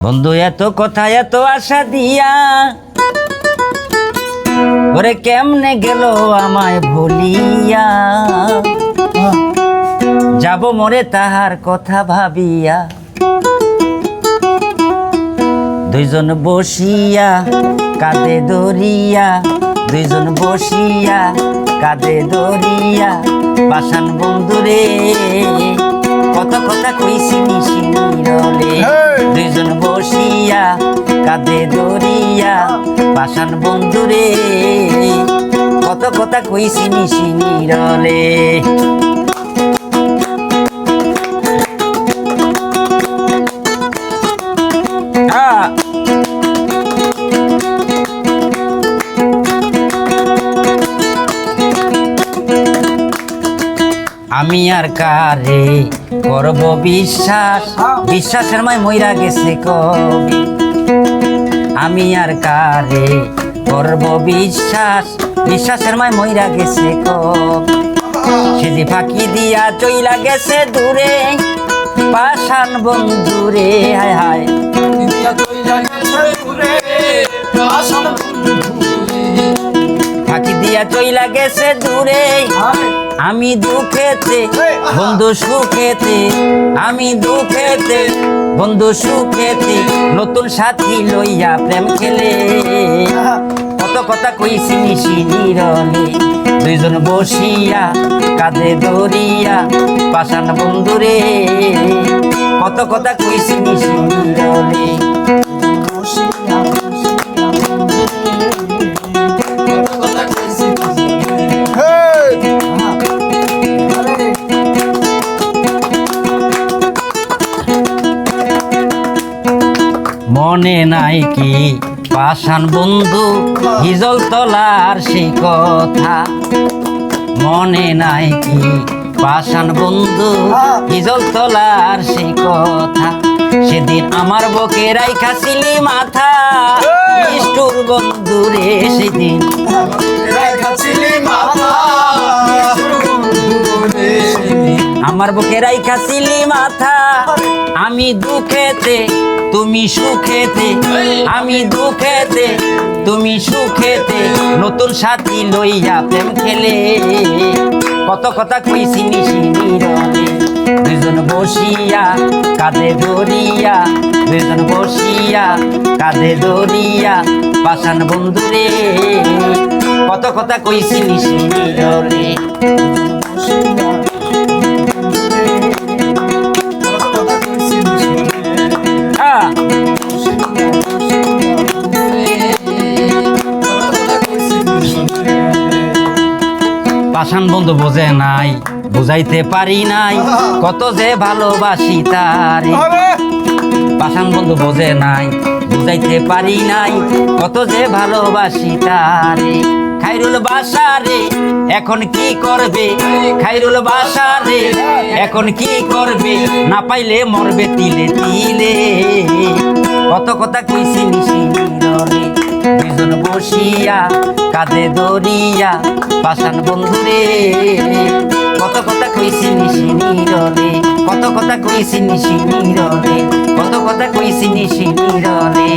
বন্ধু এত কথা এত আশা দিয়া ওরে কেমনে গেল আমায় ভুলিয়া, যাব মরে তাহার কথা ভাবিয়া। দুইজন বসিয়া কাঁধে দরিয়া, দুইজন বসিয়া কাঁধে দরিয়া, পাষাণ বন্ধুরে কত কথা কইছি নিশি নীরলে। দুইজন বসিয়া কাঁধে দরিয়া, পাষাণ বন্ধুরে কত কথা কইছি নিশি নীরলে। আমি আর কারে করব বিশ্বাস, বিশ্বাসের মায় মইরা গেছে কবি। আমি আর কারে করব বিশ্বাস, বিশ্বাসের মায় মইরা গেছে কবি। সে যে ফাঁকি দিয়া চইলা গেছে দূরে, পাষাণ বন্ধুরে হায় হায়। ফাঁকি দিয়া চইলা গেছে দূরে, আমি দুঃখেতে বন্ধু সুখেতে, আমি দুঃখেতে বন্ধু সুখেতে, নতুন সাথী লইয়া প্রেম খেলে। কত কথা কইছি নিশি নীরলে। দুইজন বসিয়া কাঁধে দরিয়া, পাষাণ বন্ধুরে কত কথা কইছি নিশি নীরলে। মনে নাই কি পাষাণ বন্ধু হিজল তলার সেই কথা, মনে নাই কি পাষাণ বন্ধু হিজল তলার সেই কথা। সেদিন আমার বুকে রাইখাছিলি মাথা, নিষ্ঠুর বন্ধুরে সেদিন আমার বুকে রাইখাছিলি মাথা। আমি দুঃখেতে তুমি সুখেতে, আমি দুঃখেতে তুমি সুখেতে, নতুন সাথী লইয়া প্রেম খেলে। কত কথা কইছি নিশি নীরলে। দুইজন বসিয়া কাঁধে দরিয়া, দুইজন বসিয়া কাঁধে দরিয়া, পাষাণ বন্ধুরে কত কথা কইছি নিশি নীরলে। পাষাণ বন্ধু বোঝে নাই, বুঝাইতে পারি নাই কত যে ভালোবাসি তারে। পাষাণ বন্ধু বোঝে নাই, বুঝাইতে পারি নাই কত যে ভালোবাসি তারে। খাইরুল বাসারে এখন কি করবে, খাইরুল বাসারে এখন কি করবে, না পাইলে মরবে তিলে তিলে। কত কথা কইছি নিশি নীরলে। দুইজন বসিয়া কাঁধে দরিয়া, পাষাণ বন্ধুরে কত কথা কইছি নিশি নীরলে। কত কথা কইছি নিশি নীরলে, কত কথা কইছি নিশি নীরলে।